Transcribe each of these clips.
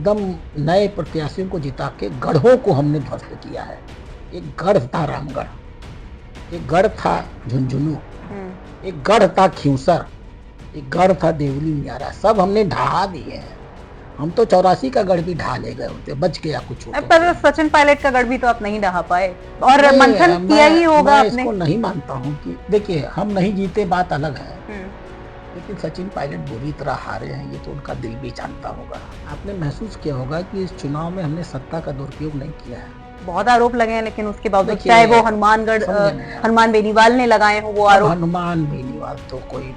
एकदम नए प्रत्याशियों को जिता के गढ़ों को हमने ध्वस्त किया है। एक गढ़ था रामगढ़, एक गढ़ था झुंझुनू, एक गढ़ था खिंवसर, एक गढ़ था देवली उनियारा, सब हमने ढहा दिए हैं। हम तो 84 का गढ़ भी ढा ले गए होते, बच गया कुछ होता। पर सचिन पायलट का गढ़ भी तो आप नहीं ढहा पाए और नहीं, मंथन किया ही होगा मैं आपने। इसको नहीं मानता हूँ कि देखिए हम नहीं जीते बात अलग है, लेकिन सचिन पायलट बुरी तरह हारे हैं, ये तो उनका दिल भी जानता होगा। आपने महसूस किया होगा कि इस चुनाव में हमने सत्ता का दुरुपयोग नहीं किया है। बहुत आरोप लगे हैं, लेकिन उसके बावजूद चाहे वो हनुमानगढ़ हनुमान बेनीवाल ने लगाए हो वो आरोप। हनुमान बेनीवाल तो कोई,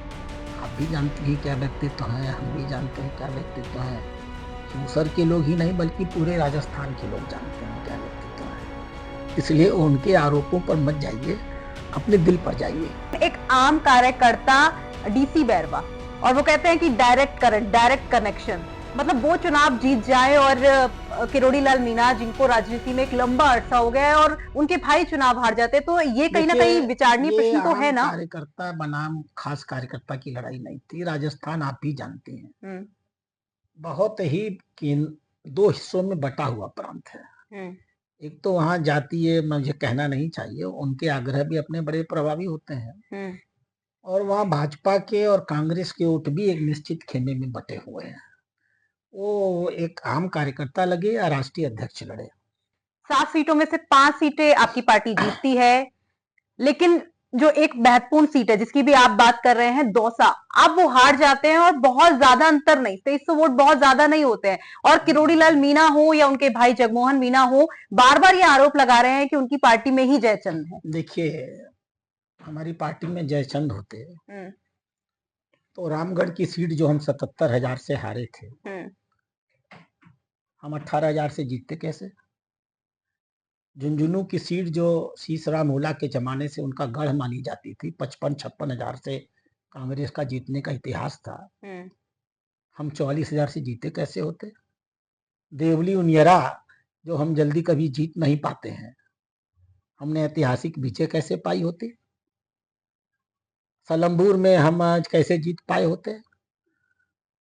आप भी जानते हैं क्या व्यक्तित्व है, हम भी जानते हैं क्या व्यक्तित्व है। खिंवसर के लोग ही नहीं बल्कि पूरे राजस्थान के लोग जानते हैं क्या व्यक्तित्व है। इसलिए उनके आरोपों पर मत जाइए, अपने दिल पर जाइए। एक आम कार्यकर्ता डीसी बैरवा, और वो कहते हैं कि डायरेक्ट करंट, डायरेक्ट कनेक्शन, मतलब वो चुनाव जीत जाए और किरोड़ी लाल मीणा जिनको राजनीति में एक लंबा अरसा हो गया है और उनके भाई चुनाव हार जाते, तो ये कहीं ना कहीं विचारणीय प्रश्न तो है ना। कार्यकर्ता बनाम खास कार्यकर्ता की लड़ाई नहीं थी। राजस्थान आप भी जानते हैं बहुत ही दो हिस्सों में बटा हुआ प्रांत है। एक तो वहाँ जातीय, मुझे कहना नहीं चाहिए, उनके आग्रह भी अपने बड़े प्रभावी होते हैं, और वहाँ भाजपा के और कांग्रेस के वोट भी एक निश्चित खेमे में बटे हुए हैं। वो एक आम कार्यकर्ता लगे या राष्ट्रीय अध्यक्ष लड़े, 7 सीटों में से 5 सीटें आपकी पार्टी जीतती है, लेकिन जो एक महत्वपूर्ण सीट है जिसकी भी आप बात कर रहे हैं, दौसा, आप वो हार जाते हैं और बहुत ज्यादा अंतर नहीं, 2300 वोट बहुत ज्यादा नहीं होते हैं। और किरोड़ी लाल मीणा हो या उनके भाई जगमोहन मीणा हो, बार बार ये आरोप लगा रहे हैं कि उनकी पार्टी में ही जयचंद है। देखिए हमारी पार्टी में जयचंद होते तो रामगढ़ की सीट जो हम 77,000 से हारे थे, हम 18,000 से जीतते कैसे। झुंझुनू की सीट जो शीशराम ओला के जमाने से उनका गढ़ मानी जाती थी, 55-56,000 से कांग्रेस का जीतने का इतिहास था, हम 44,000 से जीते कैसे होते। देवली उनियरा जो हम जल्दी कभी जीत नहीं पाते हैं, हमने ऐतिहासिक विजय कैसे पाई होती। सलम्बूर में हम आज कैसे जीत पाए होते।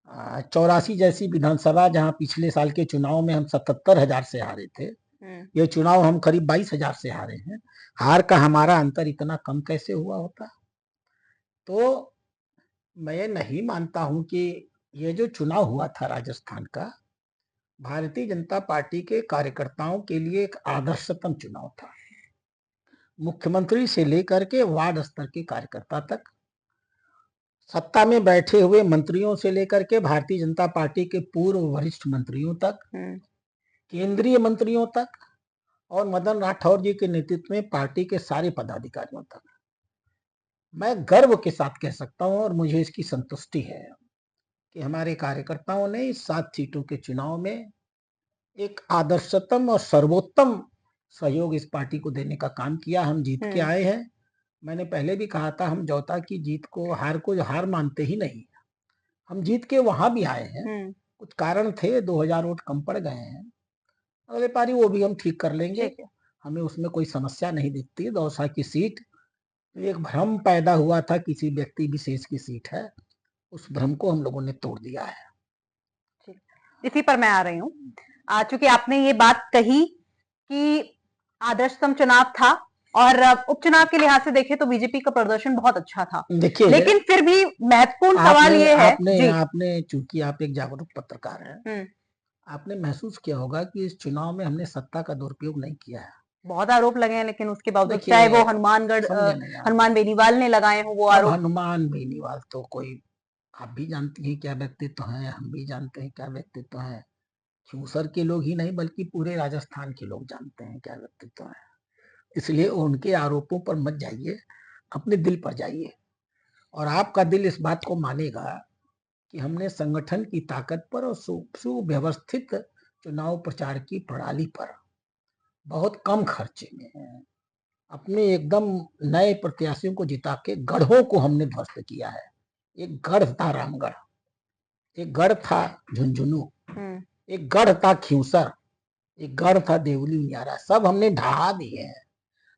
84 जैसी विधानसभा जहां पिछले साल के चुनाव में हम 77,000 से हारे थे, ये चुनाव हम करीब 22,000 से हारे हैं। हार का हमारा अंतर इतना कम कैसे हुआ होता। तो मैं नहीं मानता हूं कि ये जो चुनाव हुआ था राजस्थान का, भारतीय जनता पार्टी के कार्यकर्ताओं के लिए एक आदर्शतम चुनाव था। मुख्यमंत्री से लेकर के वार्ड स्तर के कार्यकर्ता तक, सत्ता में बैठे हुए मंत्रियों से लेकर के भारतीय जनता पार्टी के पूर्व वरिष्ठ मंत्रियों तक, केंद्रीय मंत्रियों तक, और मदन राठौर जी के नेतृत्व में पार्टी के सारे पदाधिकारियों तक, मैं गर्व के साथ कह सकता हूं और मुझे इसकी संतुष्टि है कि हमारे कार्यकर्ताओं ने इस 7 सीटों के चुनाव में एक आदर्शतम और सर्वोत्तम सहयोग इस पार्टी को देने का काम किया। हम जीत के आए हैं। मैंने पहले भी कहा था, हम जौता की जीत को हार मानते ही नहीं, हम जीत के वहां भी आए हैं। कुछ कारण थे, 2000 वोट कम पड़ गए हैं, अगले पारी वो भी हम ठीक कर लेंगे, हमें उसमें कोई समस्या नहीं दिखती। दौसा की सीट एक भ्रम पैदा हुआ था, किसी व्यक्ति विशेष की सीट है, उस भ्रम को हम लोगों ने तोड़ दिया है। इसी पर मैं आ रही हूँ। चूंकि आपने ये बात कही कि आदर्शतम चुनाव था और उपचुनाव के लिहाज से देखें तो बीजेपी का प्रदर्शन बहुत अच्छा था, देखिए, लेकिन फिर भी महत्वपूर्ण सवाल ये है, आपने चूंकि आप एक जागरूक पत्रकार हैं, आपने महसूस किया होगा कि इस चुनाव में हमने सत्ता का दुरुपयोग नहीं किया है। बहुत आरोप लगे हैं, लेकिन उसके बावजूद चाहे वो हनुमानगढ़ हनुमान बेनीवाल ने लगाए हो वो आरोप। हनुमान बेनीवाल तो कोई, आप भी जानती हैं क्या व्यक्तित्व है, हम भी जानते हैं क्या व्यक्तित्व है। खिंवसर के लोग ही नहीं बल्कि पूरे राजस्थान के लोग जानते हैं क्या व्यक्तित्व है। इसलिए उनके आरोपों पर मत जाइए, अपने दिल पर जाइए, और आपका दिल इस बात को मानेगा कि हमने संगठन की ताकत पर और सुव्यवस्थित चुनाव प्रचार की प्रणाली पर बहुत कम खर्चे में अपने एकदम नए प्रत्याशियों को जिता के गढ़ों को हमने ध्वस्त किया है। एक गढ़ था रामगढ़, एक गढ़ था झुंझुनू, एक गढ़ था खिंवसर, एक गढ़ था देवली उनियारा, सब हमने ढहा दिए हैं।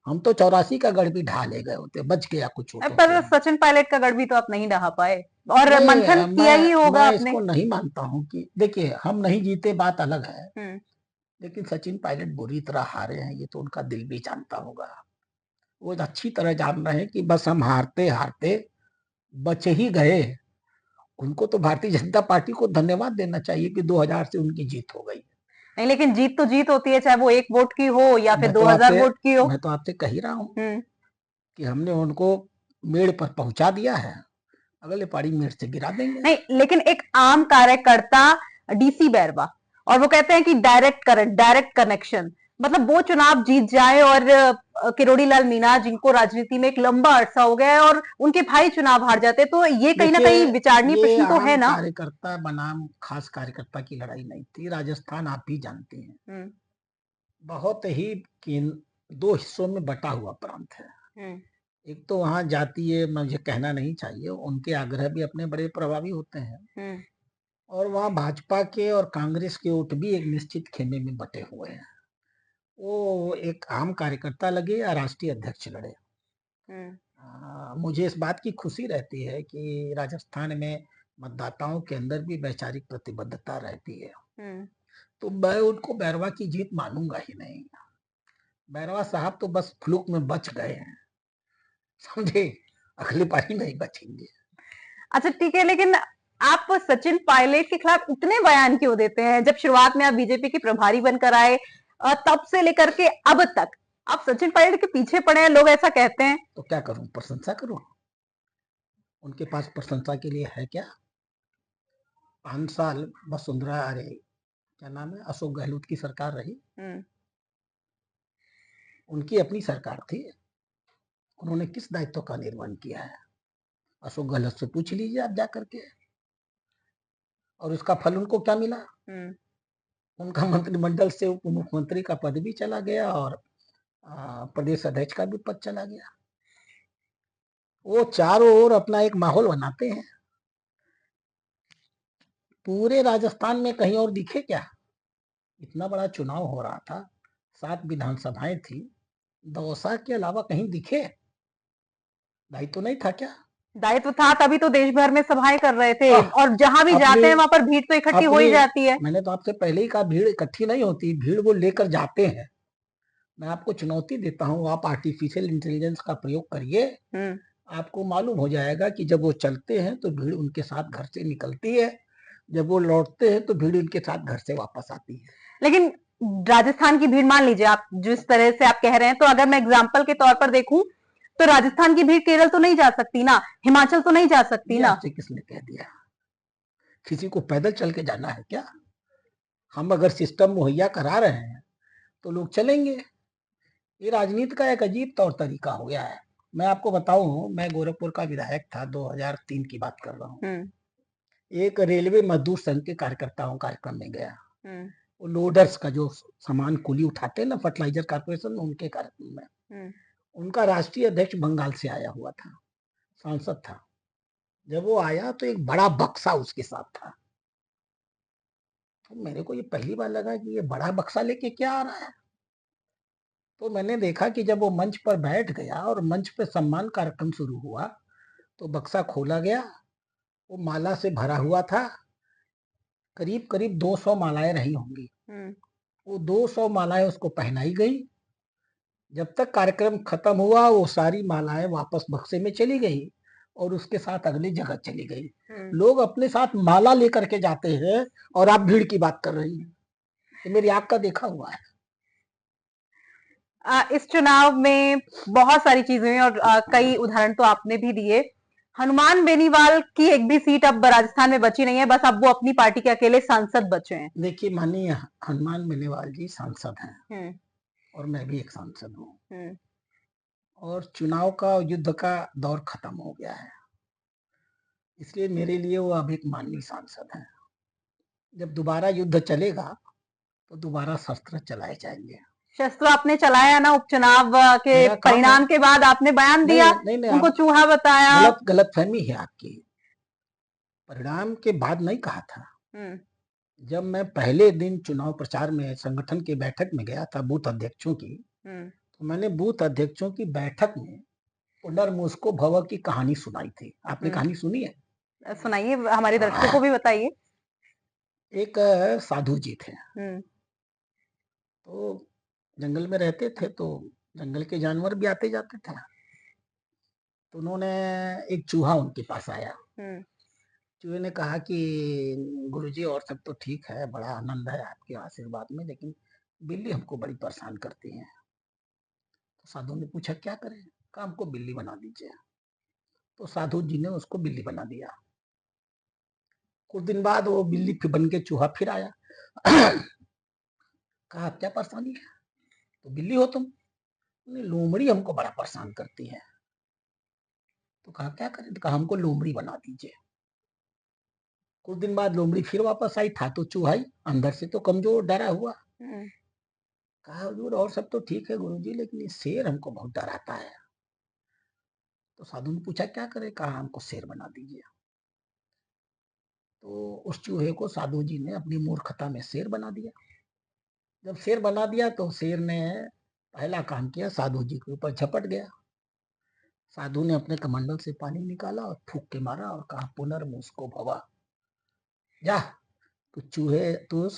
हम तो 84 का गढ़ भी ढा ले गए होते, बच गया कुछ वोटों पर से। सचिन पायलट का गढ़ भी तो आप नहीं ढहा पाए और मंथन नहीं, किया ही होगा मैं आपने। इसको नहीं मानता हूँ कि देखिए हम नहीं जीते बात अलग है, हम्म। लेकिन सचिन पायलट बुरी तरह हारे हैं, ये तो उनका दिल भी जानता होगा। वो अच्छी तरह जान रहे हैं कि बस हम हारते हारते बच ही गए। उनको तो भारतीय जनता पार्टी को धन्यवाद देना चाहिए कि 2000 से उनकी जीत हो गई। नहीं, लेकिन जीत तो जीत होती है, चाहे वो 1 वोट की हो या फिर मैं तो 2000 आपसे वोट की हो। मैं तो आपसे कह ही रहा हूँ हम्म। कि हमने उनको मेड़ पर पहुंचा दिया है, अगले पारी मेड़ से गिरा देंगे। नहीं, लेकिन एक आम कार्यकर्ता डीसी बैरवा, और वो कहते हैं कि डायरेक्ट करंट, डायरेक्ट कनेक्शन, मतलब वो चुनाव जीत जाए और किरोड़ी लाल मीणा जिनको राजनीति में एक लंबा अरसा हो गया है और उनके भाई चुनाव हार जाते, तो ये कहीं ना देखिए, कहीं विचारणीय ये प्रश्न तो है आम ना। कार्यकर्ता बनाम खास कार्यकर्ता की लड़ाई नहीं थी। राजस्थान आप भी जानते हैं, बहुत ही दो हिस्सों में बटा हुआ प्रांत है। एक तो वहाँ जातीय, मुझे कहना नहीं चाहिए, उनके आग्रह भी अपने बड़े प्रभावी होते हैं, और वहाँ भाजपा के और कांग्रेस के वोट भी एक निश्चित खेमे में बटे हुए हैं। वो एक आम कार्यकर्ता लगे या राष्ट्रीय अध्यक्ष लड़े, मुझे इस बात की खुशी रहती है कि राजस्थान में मतदाताओं के अंदर भी वैचारिक प्रतिबद्धता रहती है। तो मैं उनको बैरवा की जीत मानूंगा ही नहीं। बैरवा साहब तो बस फ्लूक में बच गए हैं, समझे, अगली पारी नहीं बचेंगे। अच्छा ठीक है, लेकिन आप सचिन पायलट के खिलाफ इतने बयान क्यों देते हैं? जब शुरुआत में आप बीजेपी के प्रभारी बनकर आए, तब से लेकर के अब तक आप सचिन पायलट के पीछे पड़े हैं, लोग ऐसा कहते हैं। तो क्या करूं, प्रशंसा करूं? उनके पास प्रशंसा के लिए है क्या? 5 साल वसुंधरा, अरे क्या नाम है, अशोक गहलोत की सरकार रही, उनकी अपनी सरकार थी, उन्होंने किस दायित्व का निर्वहन किया है? अशोक गहलोत से पूछ लीजिए आप जा करके। और उसका फल उनको क्या मिला? उनका मंत्रिमंडल से उप मुख्यमंत्री का पद भी चला गया और प्रदेश अध्यक्ष का भी पद चला गया। वो चारों ओर अपना एक माहौल बनाते हैं। पूरे राजस्थान में कहीं और दिखे क्या? इतना बड़ा चुनाव हो रहा था, 7 विधानसभाएं थी, दौसा के अलावा कहीं दिखे? दायित्व नहीं था क्या? दायित्व था, तभी तो देश भर में सभाएं कर रहे थे, और जहां भी अपनी जाते हैं वहां पर भीड़ तो इकट्ठी हो ही अपनी जाती है। मैंने तो आपसे पहले ही कहा, भीड़ इकट्ठी नहीं होती, भीड़ वो लेकर जाते हैं। मैं आपको चुनौती देता हूँ, आप आर्टिफिशियल इंटेलिजेंस का प्रयोग करिए, आपको मालूम हो जाएगा कि जब वो चलते हैं तो भीड़ उनके साथ घर से निकलती है, जब वो लौटते हैं तो भीड़ उनके साथ घर से वापस आती है। लेकिन राजस्थान की भीड़, मान लीजिए आप जिस तरह से आप कह रहे हैं, तो अगर मैं एग्जाम्पल के तौर पर देखूं तो राजस्थान की भीड़ केरल तो नहीं जा सकती ना, हिमाचल तो नहीं जा सकती ना। आपसे किसने कह दिया? किसी को पैदल चल के जाना है क्या? हम अगर सिस्टम मुहैया करा रहे हैं तो लोग चलेंगे। ये राजनीति का एक अजीब तौर तरीका हो गया है। मैं आपको बताऊं, मैं गोरखपुर का विधायक था, 2003 की बात कर रहा हूँ। एक रेलवे मजदूर संघ के कार्यकर्ताओं कार्यक्रम में गया, वो लोडर्स का जो सामान कुली उठाते हैं ना, फर्टिलाइजर कारपोरेशन, उनके कार्यक्रम में। उनका राष्ट्रीय अध्यक्ष बंगाल से आया हुआ था, सांसद था। जब वो आया तो एक बड़ा बक्सा उसके साथ था, तो मेरे को ये पहली बार लगा कि ये बड़ा बक्सा लेके क्या आ रहा है। तो मैंने देखा कि जब वो मंच पर बैठ गया और मंच पे सम्मान कार्यक्रम शुरू हुआ, तो बक्सा खोला गया, वो माला से भरा हुआ था, करीब करीब 200 मालाएं रही होंगी। वो 200 मालाएं उसको पहनाई गई। जब तक कार्यक्रम खत्म हुआ, वो सारी मालाएं वापस बक्से में चली गई और उसके साथ अगली जगह चली गई। लोग अपने साथ माला लेकर के जाते हैं और आप भीड़ की बात कर रही हैं। ये मेरी आंख का देखा हुआ है। इस चुनाव में बहुत सारी चीजें हुई और कई उदाहरण तो आपने भी दिए। हनुमान बेनीवाल की एक भी सीट अब राजस्थान में बची नहीं है, बस अब वो अपनी पार्टी के अकेले सांसद बचे हैं। देखिए, माननीय हनुमान बेनीवाल जी सांसद हैं और मैं भी एक सांसद हूँ, और चुनाव का युद्ध का दौर खत्म हो गया है, इसलिए मेरे लिए वो अब एक माननीय सांसद हैं। जब दोबारा युद्ध चलेगा तो दोबारा शस्त्र चलाए जाएंगे। शस्त्र आपने चलाया ना, उपचुनाव के परिणाम के बाद आपने बयान दिया, उनको चूहा बताया। गलतफहमी है आपकी। परिणाम के बाद नहीं कहा था। जब मैं पहले दिन चुनाव प्रचार में संगठन की बैठक में गया था बूथ अध्यक्षों की, तो मैंने बूथ अध्यक्षों की बैठक में पुनर्मुस्को भव की कहानी सुनाई थी। आपने कहानी सुनी है? सुनाइए, हमारे दर्शकों को भी बताइए। एक साधु जी थे, तो जंगल में रहते थे, तो जंगल के जानवर भी आते जाते थे। तो उन्होंने एक चूहा उनके पास आया। चूहे ने कहा कि गुरुजी और सब तो ठीक है, बड़ा आनंद है आपके आशीर्वाद में, लेकिन बिल्ली हमको बड़ी परेशान करती है। तो साधु ने पूछा क्या करें? कहा हमको बिल्ली बना दीजिए। तो साधु जी ने उसको बिल्ली बना दिया। कुछ दिन बाद वो बिल्ली फिर बन के चूहा फिर आया। कहा क्या परेशानी है? तो बिल्ली हो तुम? लोमड़ी हमको बड़ा परेशान करती है। तो कहा क्या करें? तो कहा हमको लोमड़ी बना दीजिए। कुछ दिन बाद लोमड़ी फिर वापस आई, था तो चूहा ही, अंदर से तो कमजोर डरा हुआ। कहा हुजूर और सब तो ठीक है गुरुजी, लेकिन ये शेर हमको बहुत डराता है। तो साधु ने पूछा क्या करे? कहा हमको शेर बना दीजिए। तो उस चूहे को साधु जी ने अपनी मूर्खता में शेर बना दिया। जब शेर बना दिया तो शेर ने पहला काम किया, साधु जी के ऊपर झपट गया। साधु ने अपने कमंडल से पानी निकाला और फूंक के मारा और कहा पुनर्मुस्को भवा, जा तू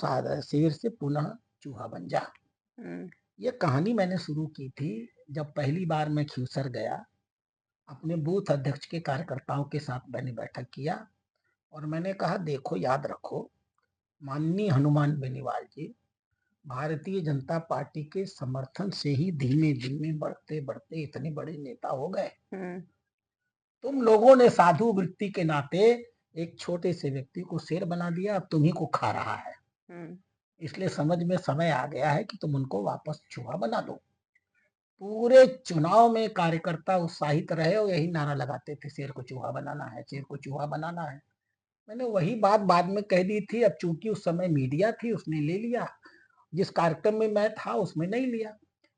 शेर से पुनः चूहा बन जा। ये कहानी मैंने शुरू की थी जब पहली बार मैं खिवसर गया। अपने बूथ अध्यक्ष के कार्यकर्ताओं के साथ मैंने बैठक किया और मैंने कहा देखो, याद रखो, माननीय हनुमान बेनीवाल जी भारतीय जनता पार्टी के समर्थन से ही धीमे धीमे बढ़ते बढ़ते इतने बड़े नेता हो गए। तुम लोगों ने साधु वृत्ति के नाते एक छोटे से व्यक्ति को शेर बना दिया, अब तुम्ही को खा रहा है। इसलिए समझ में समय आ गया है कि तुम उनको वापस चूहा बना दो। पूरे चुनाव में कार्यकर्ता उत्साहित रहे और यही नारा लगाते थे, शेर को चूहा बनाना है, शेर को चूहा बनाना है। मैंने वही बात बाद में कह दी थी। अब चूंकि उस समय मीडिया थी, उसने ले लिया, जिस कार्यक्रम में मैं था उसमें नहीं लिया।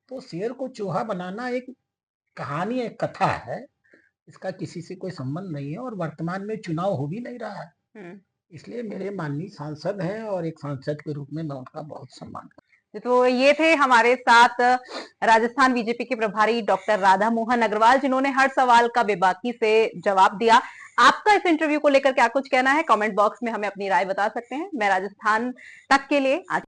तो शेर को चूहा बनाना एक कहानी, एक कथा है, इसका किसी से कोई संबंध नहीं है और वर्तमान में चुनाव हो भी नहीं रहा है। इसलिए मेरे माननीय सांसद हैं और एक सांसद के रूप में मैं उनका बहुत सम्मान करता हूं। तो ये थे हमारे साथ राजस्थान बीजेपी के प्रभारी डॉक्टर राधा मोहन अग्रवाल, जिन्होंने हर सवाल का बेबाकी से जवाब दिया। आपका इस इंटरव्यू को लेकर क्या कुछ कहना है? कमेंट बॉक्स में हमें अपनी राय बता सकते हैं। मैं राजस्थान तक के लिए आज